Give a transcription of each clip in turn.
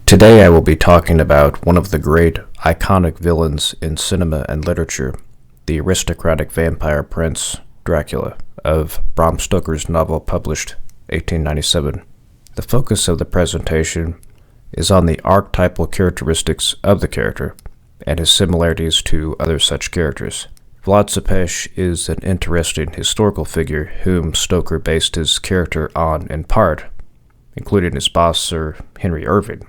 Today I will be talking about one of the great iconic villains in cinema and literature, the aristocratic vampire prince Dracula of Bram Stoker's novel published 1897. The focus of the presentation is on the archetypal characteristics of the character and his similarities to other such characters. Vlad Tepes is an interesting historical figure whom Stoker based his character on in part, including his boss Sir Henry Irving.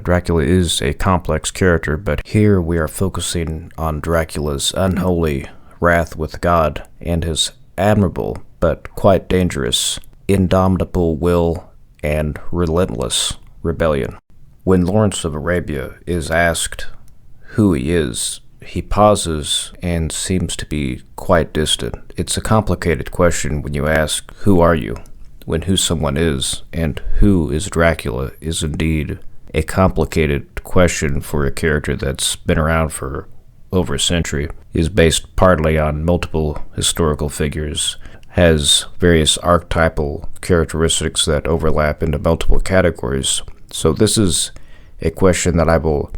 Dracula is a complex character, but here we are focusing on Dracula's unholy wrath with God and his admirable but quite dangerous, indomitable will and relentless rebellion. When Lawrence of Arabia is asked who he is, he pauses and seems to be quite distant. It's a complicated question when you ask, "Who are you?" when who someone is, and who is Dracula is indeed a complicated question for a character that's been around for over a century, is based partly on multiple historical figures, has various archetypal characteristics that overlap into multiple categories. So this is a question that I will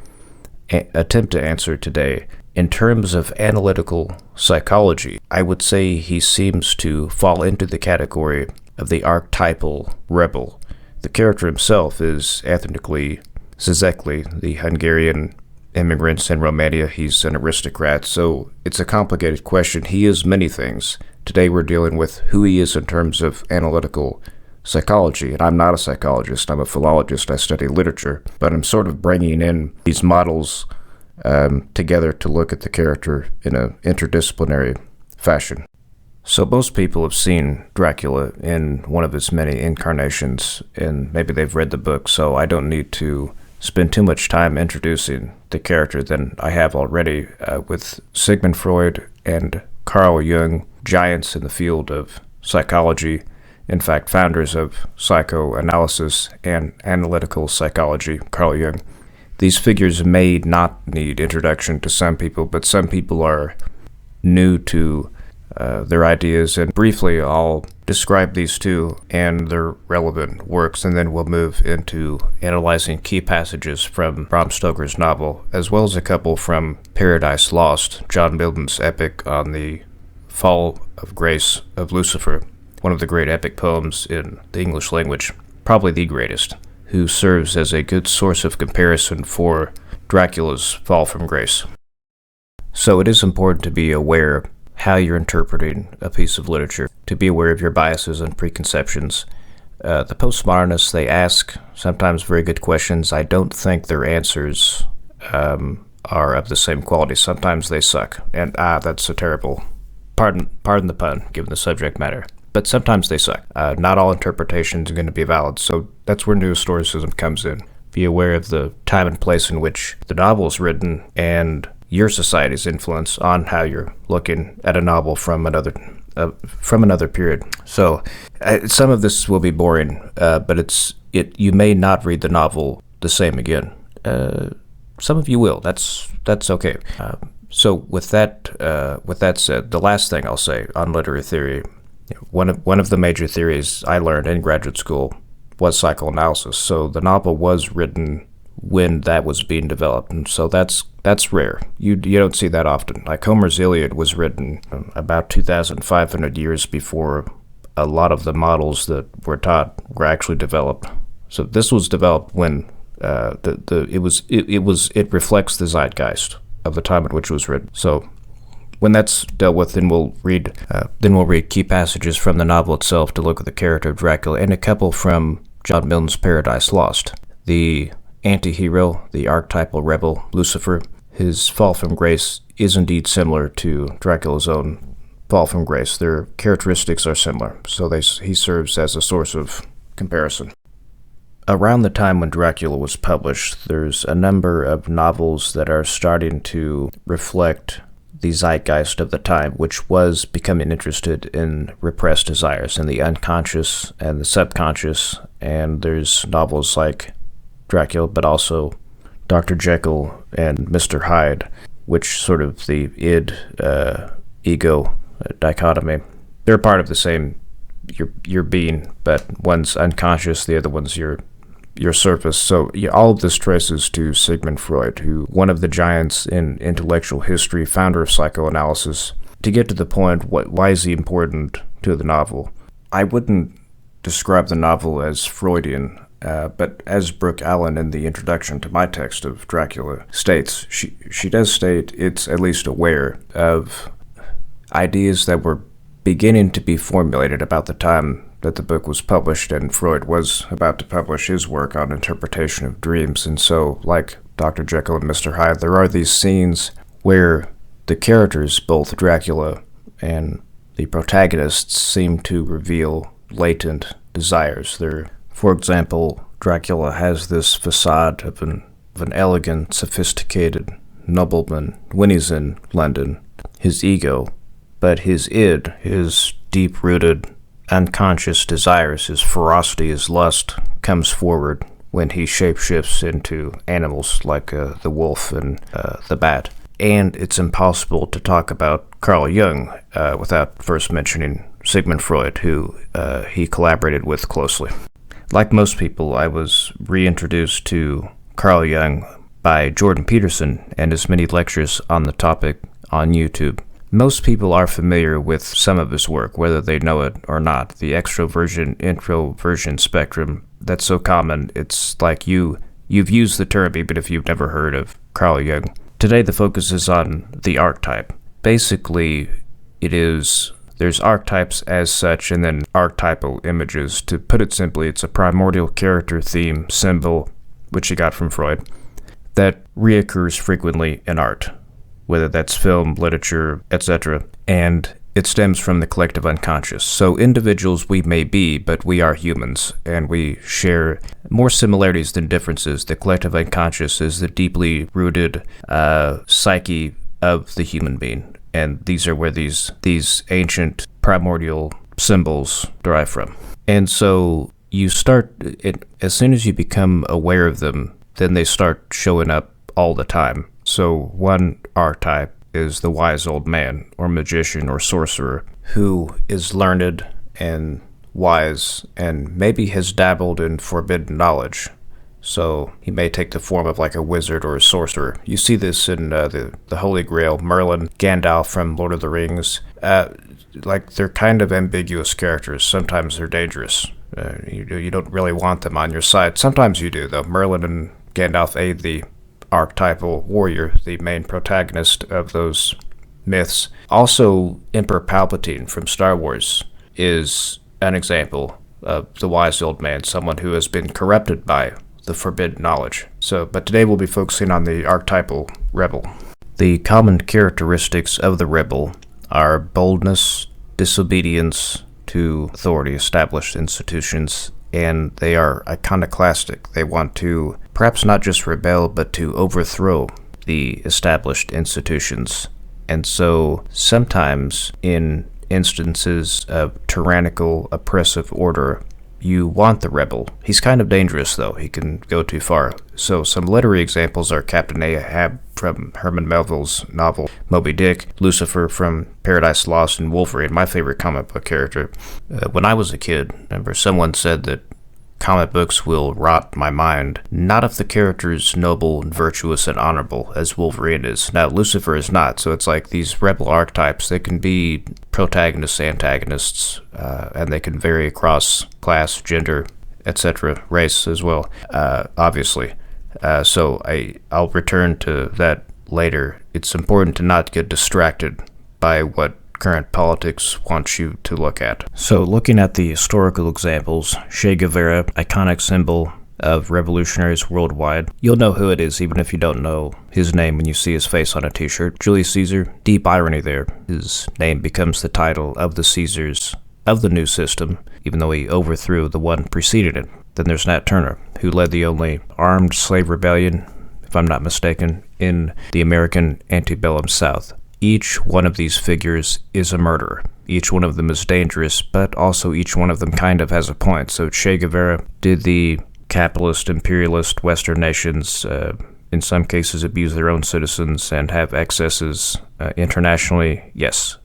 attempt to answer today. In terms of analytical psychology, I would say he seems to fall into the category of the archetypal rebel. The character himself is ethnically Szekely, the Hungarian immigrants in Romania. He's an aristocrat, so it's a complicated question. He is many things. Today we're dealing with who he is in terms of analytical psychology, and I'm not a psychologist, I'm a philologist, I study literature, but I'm sort of bringing in these models together to look at the character in an interdisciplinary fashion. So most people have seen Dracula in one of his many incarnations, and maybe they've read the book, so I don't need to spend too much time introducing the character than I have already with Sigmund Freud and Carl Jung, giants in the field of psychology, in fact, founders of psychoanalysis and analytical psychology, Carl Jung. These figures may not need introduction to some people, but some people are new to their ideas, and briefly I'll describe these two and their relevant works, and then we'll move into analyzing key passages from Bram Stoker's novel, as well as a couple from Paradise Lost, John Milton's epic on the fall of grace of Lucifer, one of the great epic poems in the English language, probably the greatest, who serves as a good source of comparison for Dracula's fall from grace. So it is important to be aware how you're interpreting a piece of literature, to be aware of your biases and preconceptions. The postmodernists, they ask sometimes very good questions. I don't think their answers are of the same quality. Sometimes they suck, and that's a terrible, pardon the pun, given the subject matter. But sometimes they suck. Not all interpretations are going to be valid, so that's where new historicism comes in. Be aware of the time and place in which the novel is written, and your society's influence on how you're looking at a novel from another period. So some of this will be boring, but you may not read the novel the same again. Some of you will. That's okay. So with that said, the last thing I'll say on literary theory, one of the major theories I learned in graduate school was psychoanalysis. So the novel was written when that was being developed, and so that's rare. You don't see that often. Like Homer's Iliad was written about 2,500 years before a lot of the models that were taught were actually developed. So this was developed when it reflects the zeitgeist of the time in which it was written. So when that's dealt with, then we'll read key passages from the novel itself to look at the character of Dracula, and a couple from John Milton's Paradise Lost. The anti-hero, the archetypal rebel, Lucifer, his fall from grace is indeed similar to Dracula's own fall from grace. Their characteristics are similar, so he serves as a source of comparison. Around the time when Dracula was published, there's a number of novels that are starting to reflect the zeitgeist of the time, which was becoming interested in repressed desires and the unconscious and the subconscious, and there's novels like Dracula, but also Dr. Jekyll and Mr. Hyde, which sort of the id-ego dichotomy. They're part of the same your being, but one's unconscious, the other one's your your surface. So yeah, all of this traces to Sigmund Freud, who one of the giants in intellectual history, founder of psychoanalysis. To get to the point, why is he important to the novel? I wouldn't describe the novel as Freudian, but as Brooke Allen in the introduction to my text of Dracula states, she does state it's at least aware of ideas that were beginning to be formulated about the time that the book was published, and Freud was about to publish his work on interpretation of dreams. And so, like Dr. Jekyll and Mr. Hyde, there are these scenes where the characters, both Dracula and the protagonists, seem to reveal latent desires. For example, Dracula has this facade of an elegant, sophisticated nobleman when he's in London, his ego, but his id, his deep-rooted, unconscious desires, his ferocity, his lust, comes forward when he shapeshifts into animals like the wolf and the bat. And it's impossible to talk about Carl Jung without first mentioning Sigmund Freud, who he collaborated with closely. Like most people, I was reintroduced to Carl Jung by Jordan Peterson and his many lectures on the topic on YouTube. Most people are familiar with some of his work, whether they know it or not. The extroversion, introversion spectrum, that's so common, it's like you've used the term even if you've never heard of Carl Jung. Today the focus is on the archetype. Basically, there's archetypes as such and then archetypal images. To put it simply, it's a primordial character, theme, symbol, which you got from Freud, that reoccurs frequently in art, whether that's film, literature, etc., and it stems from the collective unconscious. So individuals we may be, but we are humans, and we share more similarities than differences. The collective unconscious is the deeply rooted psyche of the human being, and these are where these ancient primordial symbols derive from. And so you start, as soon as you become aware of them, then they start showing up all the time. So one archetype is the wise old man, or magician, or sorcerer, who is learned and wise, and maybe has dabbled in forbidden knowledge. So he may take the form of like a wizard or a sorcerer. You see this in the Holy Grail, Merlin, Gandalf from Lord of the Rings. Like, they're kind of ambiguous characters. Sometimes they're dangerous. You don't really want them on your side. Sometimes you do, though. Merlin and Gandalf aid the archetypal warrior, the main protagonist of those myths. Also, Emperor Palpatine from Star Wars is an example of the wise old man, someone who has been corrupted by the forbidden knowledge. But today we'll be focusing on the archetypal rebel. The common characteristics of the rebel are boldness, disobedience to authority, established institutions, and they are iconoclastic. They want to perhaps not just rebel, but to overthrow the established institutions. And so sometimes in instances of tyrannical, oppressive order, you want the rebel. He's kind of dangerous, though. He can go too far. So some literary examples are Captain Ahab from Herman Melville's novel Moby Dick, Lucifer from Paradise Lost, and Wolverine, my favorite comic book character. When I was a kid, remember someone said that comic books will rot my mind. Not if the character is noble and virtuous and honorable, as Wolverine is. Now, Lucifer is not, so it's like these rebel archetypes, they can be protagonists, antagonists, and they can vary across class, gender, etc., race as well, obviously. So I'll return to that later. It's important to not get distracted by what current politics wants you to look at. So looking at the historical examples, Che Guevara, iconic symbol of revolutionaries worldwide. You'll know who it is even if you don't know his name when you see his face on a t-shirt. Julius Caesar, deep irony there. His name becomes the title of the Caesars of the new system, even though he overthrew the one preceding it. Then there's Nat Turner, who led the only armed slave rebellion, if I'm not mistaken, in the American antebellum South. Each one of these figures is a murderer. Each one of them is dangerous, but also each one of them kind of has a point. So Che Guevara, did the capitalist, imperialist Western nations, in some cases, abuse their own citizens and have excesses internationally? Yes.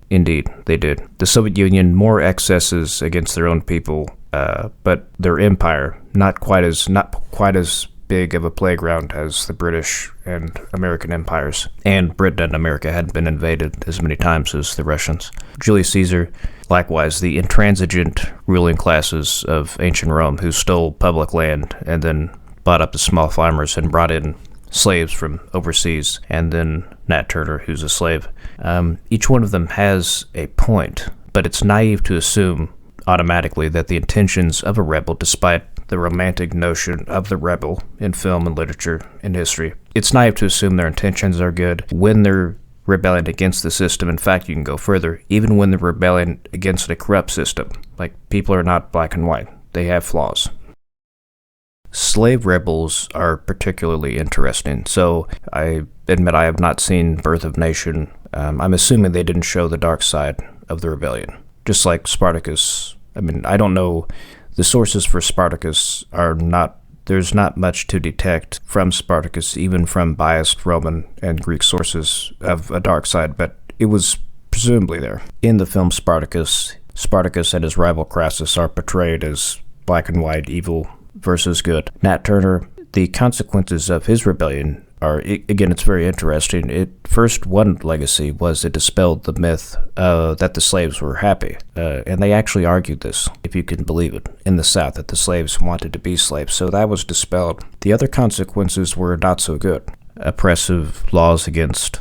Indeed, they did. The Soviet Union, more excesses against their own people, but their empire not quite as big of a playground as the British and American empires. And Britain and America hadn't been invaded as many times as the Russians. Julius Caesar, likewise, the intransigent ruling classes of ancient Rome who stole public land and then bought up the small farmers and brought in slaves from overseas, and then Nat Turner, who's a slave. Each one of them has a point, but it's naive to assume automatically that the intentions of a rebel, despite the romantic notion of the rebel in film and literature and history, it's naive to assume their intentions are good when they're rebelling against the system. In fact, you can go further, even when they're rebelling against a corrupt system. Like, people are not black and white. They have flaws. Slave rebels are particularly interesting. So I admit I have not seen Birth of Nation. I'm assuming they didn't show the dark side of the rebellion. Just like Spartacus. I mean, I don't know. The sources for Spartacus are not, there's not much to detect from Spartacus, even from biased Roman and Greek sources of a dark side, but it was presumably there. In the film Spartacus, Spartacus and his rival Crassus are portrayed as black and white, evil versus good. Nat Turner, the consequences of his rebellion are, again, it's very interesting. One legacy was it dispelled the myth that the slaves were happy. And they actually argued this, if you can believe it, in the South, that the slaves wanted to be slaves. So that was dispelled. The other consequences were not so good. Oppressive laws against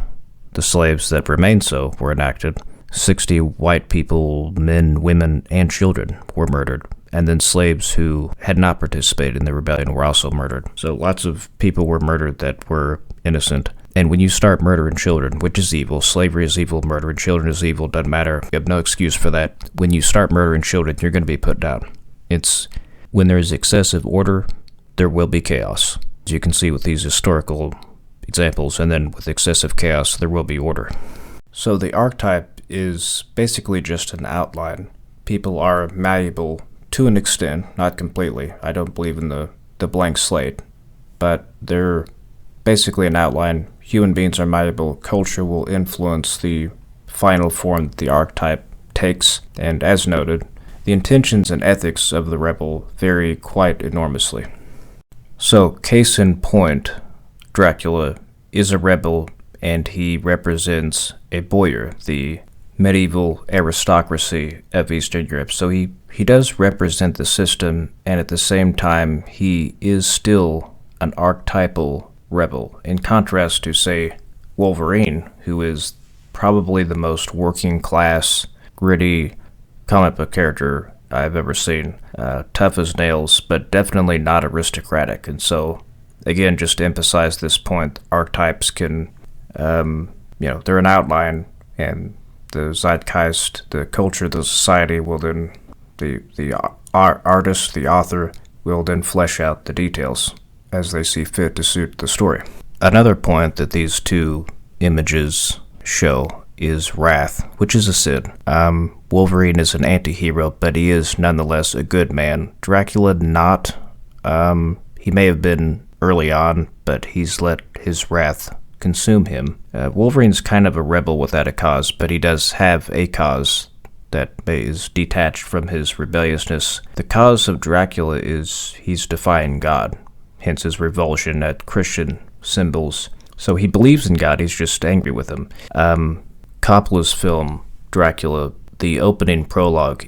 the slaves that remained so were enacted. 60 white people, men, women, and children were murdered. And then slaves who had not participated in the rebellion were also murdered. So lots of people were murdered that were innocent. And when you start murdering children, which is evil, slavery is evil, murdering children is evil, doesn't matter. You have no excuse for that. When you start murdering children, you're going to be put down. It's when there is excessive order, there will be chaos. As you can see with these historical examples, and then with excessive chaos, there will be order. So the archetype is basically just an outline. People are malleable to an extent, not completely. I don't believe in the blank slate, but they're basically an outline. Human beings are malleable. Culture will influence the final form that the archetype takes, and as noted, the intentions and ethics of the rebel vary quite enormously. So, case in point, Dracula is a rebel, and he represents a boyar, the medieval aristocracy of Eastern Europe. So he does represent the system, and at the same time, he is still an archetypal rebel, in contrast to, say, Wolverine, who is probably the most working class, gritty comic book character I've ever seen. Tough as nails, but definitely not aristocratic. And so, again, just to emphasize this point, archetypes can, they're an outline, and the zeitgeist, the culture, the society will then, the artist, the author, will then flesh out the details as they see fit to suit the story. Another point that these two images show is wrath, which is a sin. Wolverine is an anti-hero, but he is nonetheless a good man. Dracula not. He may have been early on, but he's let his wrath consume him. Wolverine's kind of a rebel without a cause, but he does have a cause that is detached from his rebelliousness. The cause of Dracula is he's defying God, hence his revulsion at Christian symbols. So he believes in God, he's just angry with him. Coppola's film, Dracula, the opening prologue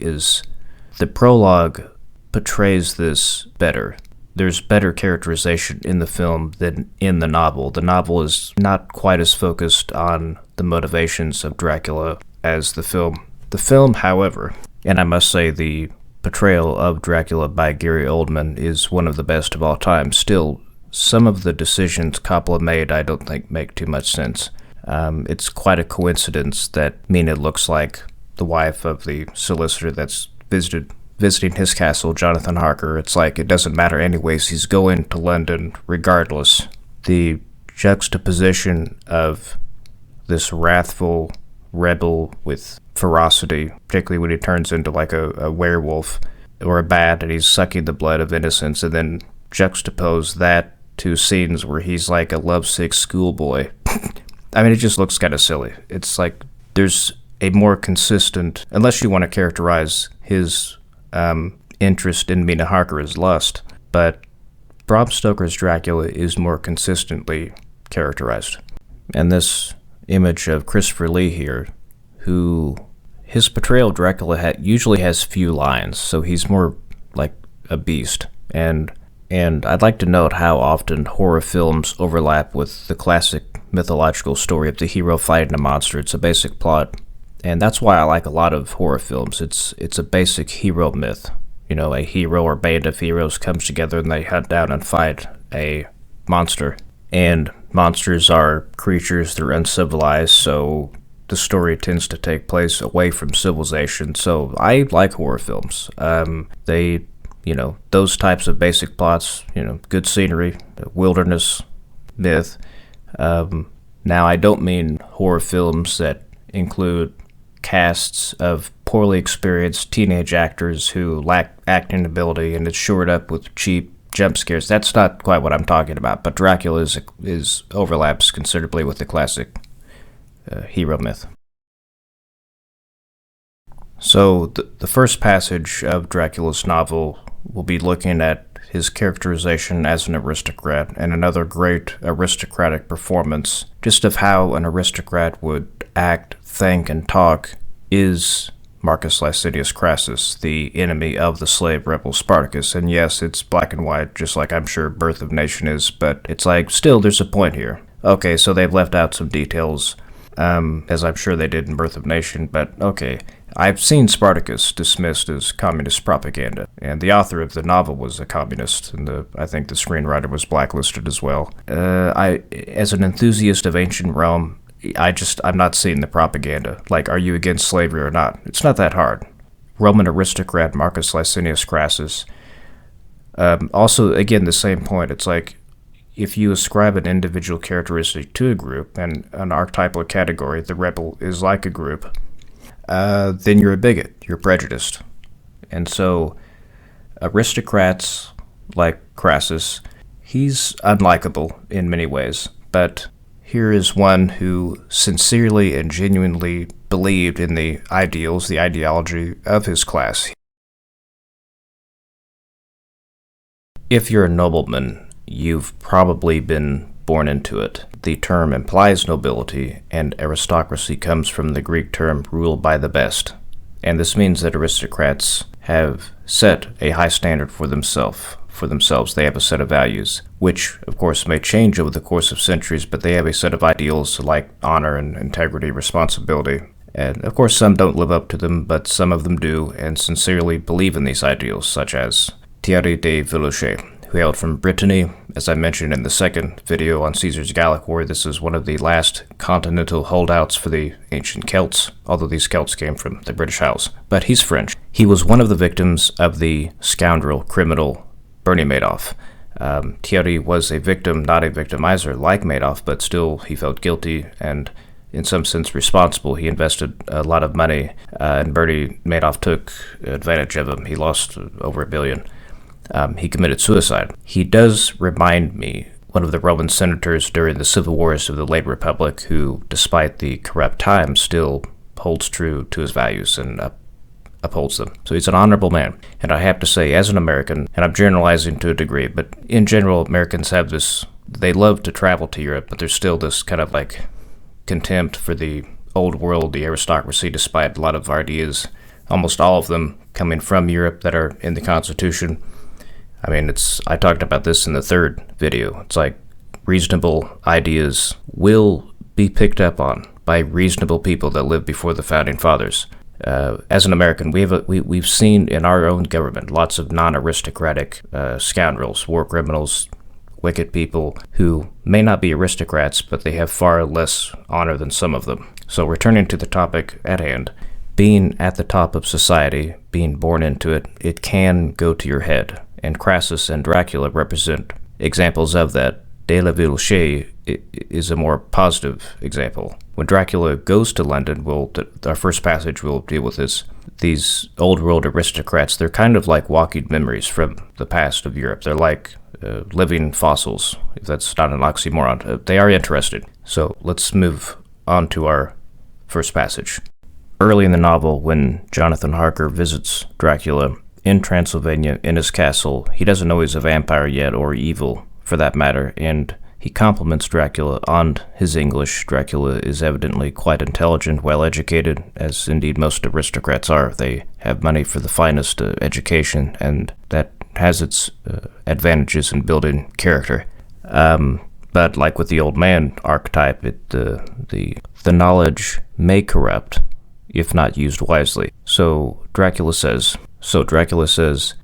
portrays this better. There's better characterization in the film than in the novel. The novel is not quite as focused on the motivations of Dracula as the film. The film, however, and I must say the portrayal of Dracula by Gary Oldman is one of the best of all time. Still, some of the decisions Coppola made I don't think make too much sense. It's quite a coincidence that Mina looks like the wife of the solicitor that's visiting his castle, Jonathan Harker. It's like it doesn't matter anyways, he's going to London regardless. The juxtaposition of this wrathful rebel with ferocity, particularly when he turns into like a werewolf or a bat and he's sucking the blood of innocents, and then juxtapose that to scenes where he's like a lovesick schoolboy. I mean, it just looks kind of silly. It's like there's a more consistent, unless you want to characterize his interest in Mina Harker as lust, but Bram Stoker's Dracula is more consistently characterized. And this image of Christopher Lee here, who his portrayal of Dracula usually has few lines, so he's more like a beast. And I'd like to note how often horror films overlap with the classic mythological story of the hero fighting a monster. It's a basic plot, and that's why I like a lot of horror films. It's a basic hero myth. You know, a hero or band of heroes comes together and they hunt down and fight a monster. And monsters are creatures, they're uncivilized, so the story tends to take place away from civilization. So I like horror films. Those types of basic plots, good scenery, wilderness, myth. Now, I don't mean horror films that include casts of poorly experienced teenage actors who lack acting ability and it's shored up with cheap jump scares. That's not quite what I'm talking about, but Dracula is overlaps considerably with the classic hero myth. So the first passage of Dracula's novel will be looking at his characterization as an aristocrat and another great aristocratic performance, just of how an aristocrat would act, think, and talk, is Marcus Licinius Crassus, the enemy of the slave rebel Spartacus. And yes, it's black and white, just like I'm sure Birth of Nation is, but it's like, still, there's a point here. Okay, so they've left out some details, as I'm sure they did in Birth of Nation, but okay. I've seen Spartacus dismissed as communist propaganda, and the author of the novel was a communist, and I think the screenwriter was blacklisted as well. As an enthusiast of ancient Rome, I'm not seeing the propaganda. Like, are you against slavery or not? It's not that hard. Roman aristocrat Marcus Licinius Crassus. Also, again, the same point. It's like, if you ascribe an individual characteristic to a group, and an archetypal category, the rebel is like a group, then you're a bigot, you're prejudiced. And so, aristocrats like Crassus, he's unlikable in many ways, but here is one who sincerely and genuinely believed in the ideals, the ideology of his class. If you're a nobleman, you've probably been born into it. The term implies nobility, and aristocracy comes from the Greek term ruled by the best. And this means that aristocrats have set a high standard for themselves. They have a set of values, which, of course, may change over the course of centuries, but they have a set of ideals like honor and integrity, responsibility. And, of course, some don't live up to them, but some of them do, and sincerely believe in these ideals, such as Thierry de Villochet, who hailed from Brittany. As I mentioned in the second video on Caesar's Gallic War, this is one of the last continental holdouts for the ancient Celts, although these Celts came from the British Isles. But he's French. He was one of the victims of the scoundrel, criminal Bernie Madoff. Thierry was a victim, not a victimizer like Madoff, but still he felt guilty and in some sense responsible. He invested a lot of money, and Bernie Madoff took advantage of him. He lost over $1 billion. He committed suicide. He does remind me one of the Roman senators during the civil wars of the late Republic who, despite the corrupt times, still holds true to his values and upholds them. So he's an honorable man. And I have to say, as an American, and I'm generalizing to a degree, but in general, Americans have this, they love to travel to Europe, but there's still this kind of like contempt for the old world, the aristocracy, despite a lot of ideas, almost all of them coming from Europe that are in the Constitution. I mean, I talked about this in the third video. It's like reasonable ideas will be picked up on by reasonable people that lived before the Founding Fathers. As an American, we've seen in our own government lots of non-aristocratic scoundrels, war criminals, wicked people who may not be aristocrats, but they have far less honor than some of them. So returning to the topic at hand, being at the top of society, being born into it, it can go to your head. And Crassus and Dracula represent examples of that. De la Villochet is a more positive example. When Dracula goes to London, our first passage will deal with this. These old world aristocrats, they're kind of like walking memories from the past of Europe. They're like living fossils, if that's not an oxymoron. They are interesting. So let's move on to our first passage. Early in the novel, when Jonathan Harker visits Dracula in Transylvania in his castle, he doesn't know he's a vampire yet, or evil for that matter, and he compliments Dracula on his English. Dracula is evidently quite intelligent, well-educated, as indeed most aristocrats are. They have money for the finest education, and that has its advantages in building character. But like with the old man archetype, the knowledge may corrupt if not used wisely. So Dracula says,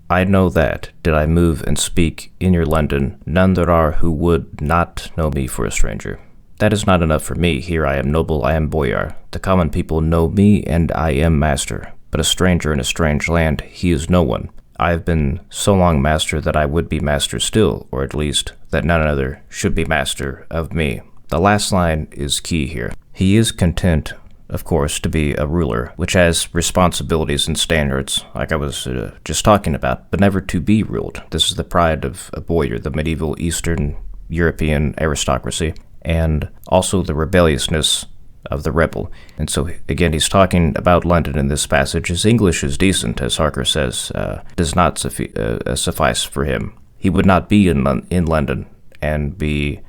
I know that, did I move and speak in your London, none there are who would not know me for a stranger. That is not enough for me. Here I am noble, I am boyar. The common people know me, and I am master. But a stranger in a strange land, he is no one. I have been so long master that I would be master still, or at least that none other should be master of me. The last line is key here. He is content, of course, to be a ruler, which has responsibilities and standards, like I was just talking about, but never to be ruled. This is the pride of a boyar, the medieval Eastern European aristocracy, and also the rebelliousness of the rebel. And so, again, he's talking about London in this passage. His English is decent, as Harker says, does not suffice for him. He would not be in London and be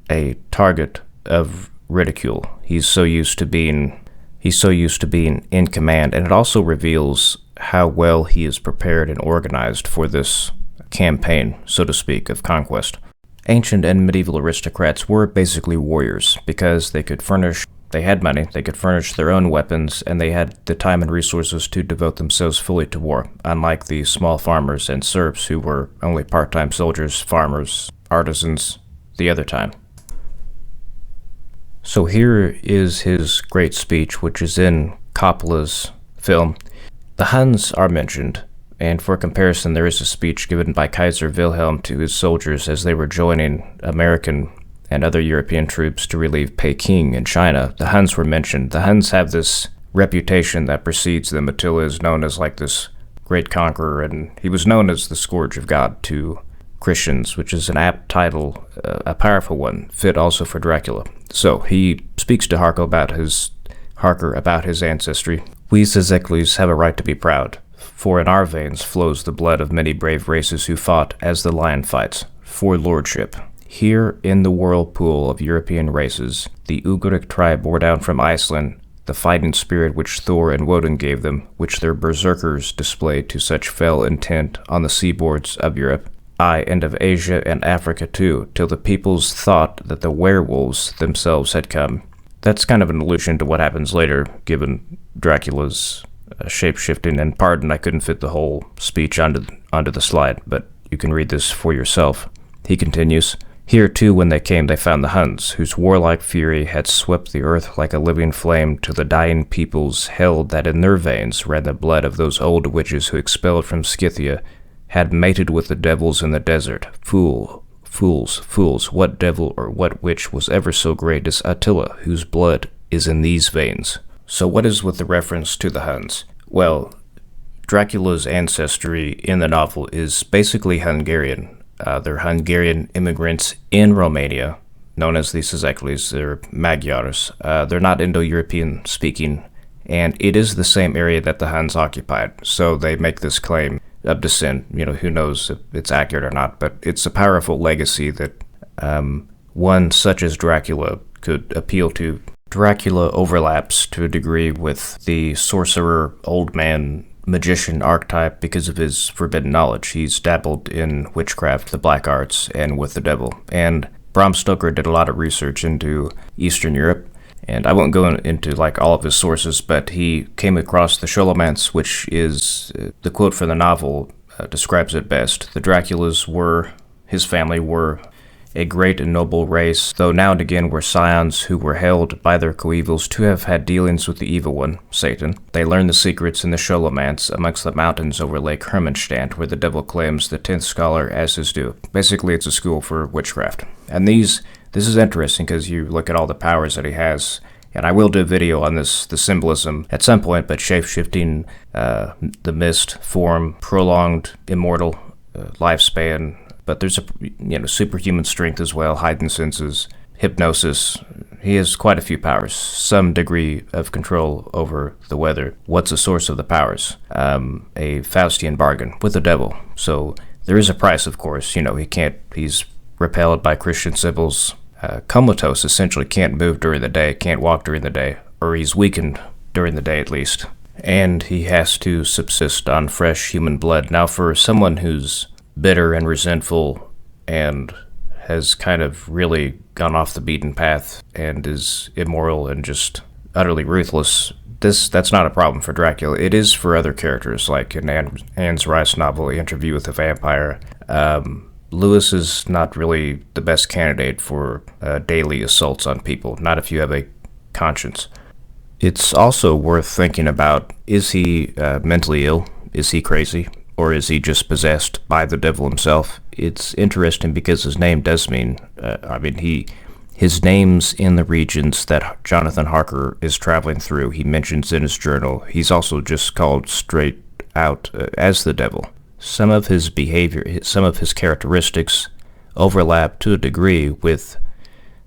a target of ridicule. He's so used to being in command, and it also reveals how well he is prepared and organized for this campaign, so to speak, of conquest. Ancient and medieval aristocrats were basically warriors because they had money, they could furnish their own weapons, and they had the time and resources to devote themselves fully to war, unlike the small farmers and serfs who were only part-time soldiers, farmers, artisans, the other time. So here is his great speech, which is in Coppola's film. The Huns are mentioned, and for comparison, there is a speech given by Kaiser Wilhelm to his soldiers as they were joining American and other European troops to relieve Peking in China. The Huns were mentioned. The Huns have this reputation that precedes them. Attila is known as like this great conqueror, and he was known as the scourge of God to Christians, which is an apt title, a powerful one, fit also for Dracula. So he speaks to Harker about his ancestry. We, says Eccles, have a right to be proud, for in our veins flows the blood of many brave races who fought, as the lion fights, for lordship. Here in the whirlpool of European races, the Ugric tribe bore down from Iceland the fighting spirit which Thor and Woden gave them, which their berserkers displayed to such fell intent on the seaboards of Europe, aye, and of Asia and Africa too, till the peoples thought that the werewolves themselves had come. That's kind of an allusion to what happens later, given Dracula's shape-shifting, and pardon I couldn't fit the whole speech onto the slide, but you can read this for yourself. He continues, Here too when they came they found the Huns, whose warlike fury had swept the earth like a living flame, till the dying peoples held that in their veins ran the blood of those old witches who expelled from Scythia had mated with the devils in the desert. Fools, what devil or what witch was ever so great as Attila, whose blood is in these veins? So what is with the reference to the Huns? Well, Dracula's ancestry in the novel is basically Hungarian. They're Hungarian immigrants in Romania, known as the Szeklis. They're Magyars. They're not Indo-European speaking, and it is the same area that the Huns occupied. So they make this claim of descent. Who knows if it's accurate or not, but it's a powerful legacy that one such as Dracula could appeal to. Dracula overlaps to a degree with the sorcerer, old man, magician archetype because of his forbidden knowledge. He's dabbled in witchcraft, the black arts, and with the devil. And Bram Stoker did a lot of research into Eastern Europe, and I won't go into all of his sources, but he came across the Scholomance, which is, the quote for the novel describes it best. The Draculas his family were a great and noble race, though now and again were scions who were held by their coevals to have had dealings with the evil one, Satan. They learned the secrets in the Scholomance amongst the mountains over Lake Hermanstadt, where the devil claims the 10th scholar as his due. Basically, it's a school for witchcraft. And this is interesting because you look at all the powers that he has, and I will do a video on the symbolism at some point, but shape-shifting, the mist, form, prolonged, immortal lifespan. But there's superhuman strength as well, heightened senses, hypnosis, He has quite a few powers, some degree of control over the weather. What's the source of the powers? A Faustian bargain with the devil. So there is a price, of course. He's repelled by Christian symbols. Comatose essentially can't move during the day, can't walk during the day, or he's weakened during the day at least. And he has to subsist on fresh human blood. Now, for someone who's bitter and resentful and has kind of really gone off the beaten path and is immoral and just utterly ruthless, that's not a problem for Dracula. It is for other characters, like in Anne's Rice novel, Interview with a Vampire. Lewis is not really the best candidate for daily assaults on people, not if you have a conscience. It's also worth thinking about, is he mentally ill? Is he crazy? Or is he just possessed by the devil himself? It's interesting because his name does mean, his name's in the regions that Jonathan Harker is traveling through. He mentions in his journal. He's also just called straight out as the devil. Some of his behavior, some of his characteristics overlap to a degree with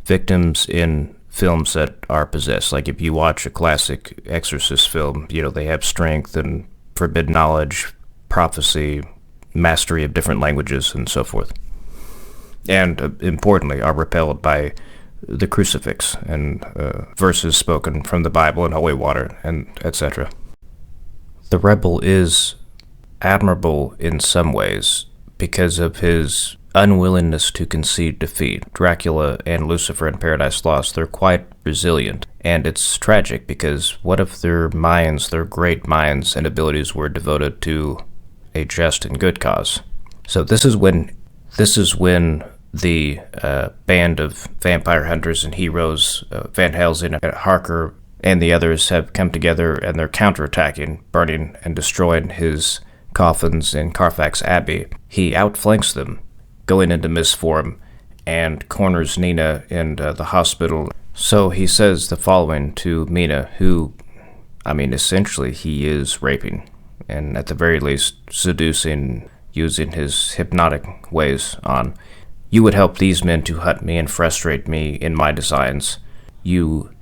victims in films that are possessed. Like if you watch a classic exorcist film, they have strength and forbidden knowledge, prophecy, mastery of different languages, and so forth. And importantly, are repelled by the crucifix and verses spoken from the Bible and holy water, and etc. The rebel is admirable in some ways because of his unwillingness to concede defeat. Dracula and Lucifer in Paradise Lost, they're quite resilient. And it's tragic because what if their great minds and abilities were devoted to a just and good cause? So this is when the band of vampire hunters and heroes, Van Helsing, Harker, and the others have come together and they're counterattacking, burning and destroying his coffins in Carfax Abbey. He outflanks them, going into misform, and corners Nina in the hospital. So he says the following to Mina, who, essentially he is raping, and at the very least seducing, using his hypnotic ways on. You would help these men to hunt me and frustrate me in my designs. You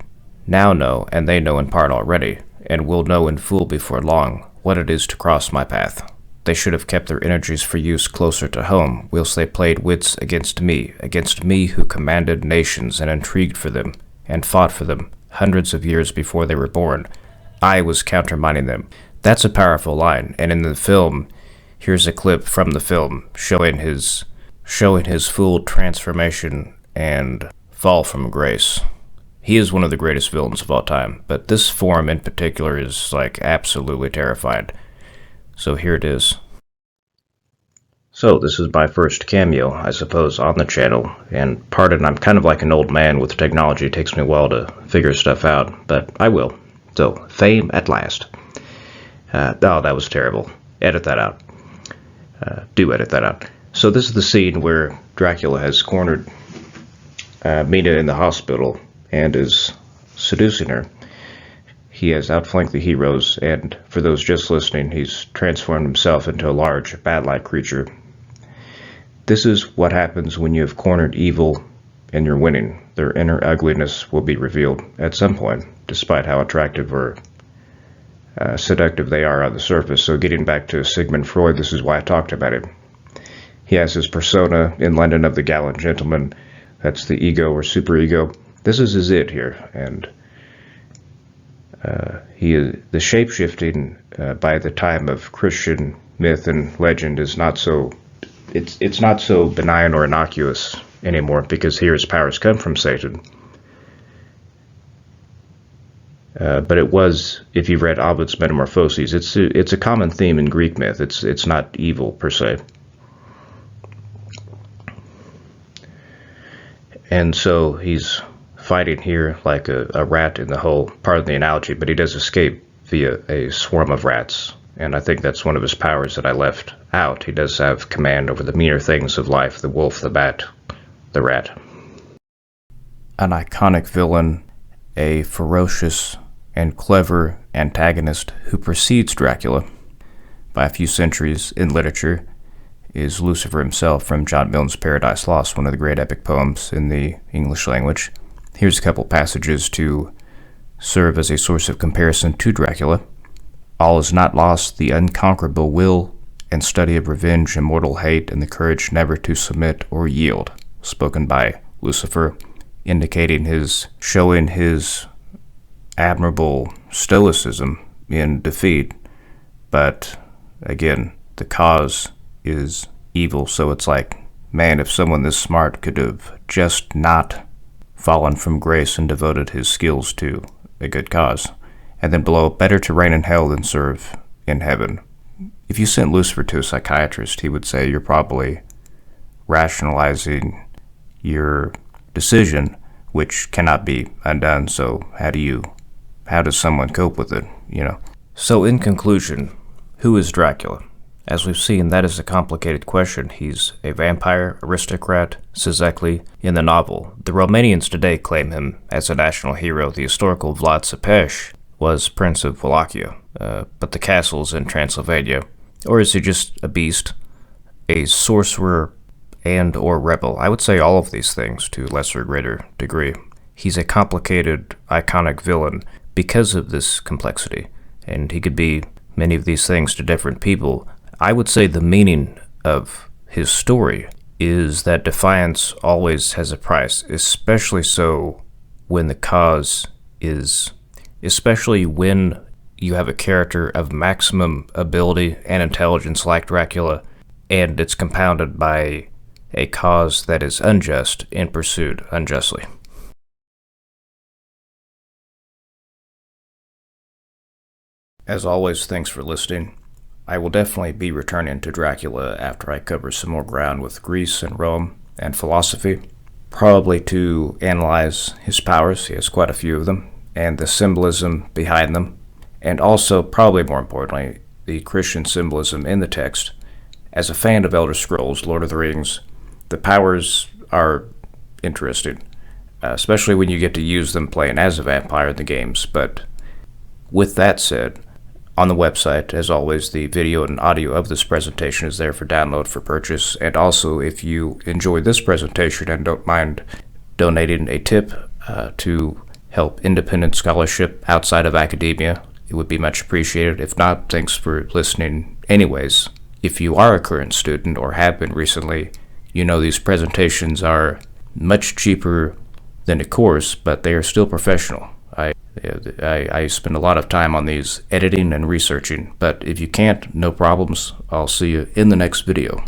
now know, and they know in part already, and will know in full before long, what it is to cross my path. They should have kept their energies for use closer to home, whilst they played wits against me who commanded nations and intrigued for them, and fought for them, hundreds of years before they were born. I was countermining them. That's a powerful line, and in the film, here's a clip from the film showing his full transformation and fall from grace. He is one of the greatest villains of all time, but this form in particular is absolutely terrifying. So here it is. So this is my first cameo, I suppose, on the channel, and pardon, I'm kind of like an old man with technology. It takes me a while to figure stuff out, but I will. So, fame at last. That was terrible. Edit that out. Do edit that out. So this is the scene where Dracula has cornered Mina in the hospital and is seducing her. He has outflanked the heroes, and for those just listening, he's transformed himself into a large, bat-like creature. This is what happens when you have cornered evil and you're winning. Their inner ugliness will be revealed at some point, despite how attractive or seductive they are on the surface. So getting back to Sigmund Freud, this is why I talked about it. He has his persona in London of the gallant gentleman. That's the ego or superego. This is his it here, and the shape-shifting by the time of Christian myth and legend is not so. It's not so benign or innocuous anymore, because here his powers come from Satan. But it was, if you've read Ovid's Metamorphoses, it's a common theme in Greek myth. It's not evil per se. And so he's fighting here like a rat in the hole, pardon the analogy, but he does escape via a swarm of rats. And I think that's one of his powers that I left out. He does have command over the meaner things of life, the wolf, the bat, the rat. An iconic villain, a ferocious and clever antagonist who precedes Dracula by a few centuries in literature, is Lucifer himself from John Milne's Paradise Lost, one of the great epic poems in the English language. Here's a couple passages to serve as a source of comparison to Dracula. All is not lost, the unconquerable will and study of revenge, immortal hate, and the courage never to submit or yield, spoken by Lucifer, showing his admirable stoicism in defeat. But again, the cause is evil, so it's like, man, if someone this smart could have just not fallen from grace and devoted his skills to a good cause. And then below, better to reign in hell than serve in heaven. If you sent Lucifer to a psychiatrist, he would say you're probably rationalizing your decision, which cannot be undone. So how does someone cope with it, So in conclusion, who is Dracula? As we've seen, that is a complicated question. He's a vampire, aristocrat, says Eckley in the novel. The Romanians today claim him as a national hero. The historical Vlad Țepeș was Prince of Wallachia, but the castle's in Transylvania. Or is he just a beast, a sorcerer, and or rebel? I would say all of these things to lesser or greater degree. He's a complicated, iconic villain because of this complexity, and he could be many of these things to different people. I would say the meaning of his story is that defiance always has a price, especially so when the cause is, especially when you have a character of maximum ability and intelligence like Dracula, and it's compounded by a cause that is unjust and pursued unjustly. As always, thanks for listening. I will definitely be returning to Dracula after I cover some more ground with Greece and Rome and philosophy, probably to analyze his powers, he has quite a few of them, and the symbolism behind them, and also, probably more importantly, the Christian symbolism in the text. As a fan of Elder Scrolls, Lord of the Rings, the powers are interesting, especially when you get to use them playing as a vampire in the games. But with that said, on the website, as always, the video and audio of this presentation is there for download for purchase. And also, if you enjoyed this presentation and don't mind donating a tip to help independent scholarship outside of academia, it would be much appreciated. If not, thanks for listening anyways. If you are a current student or have been recently, these presentations are much cheaper than a course, but they are still professional. I spend a lot of time on these editing and researching, but if you can't, no problems. I'll see you in the next video.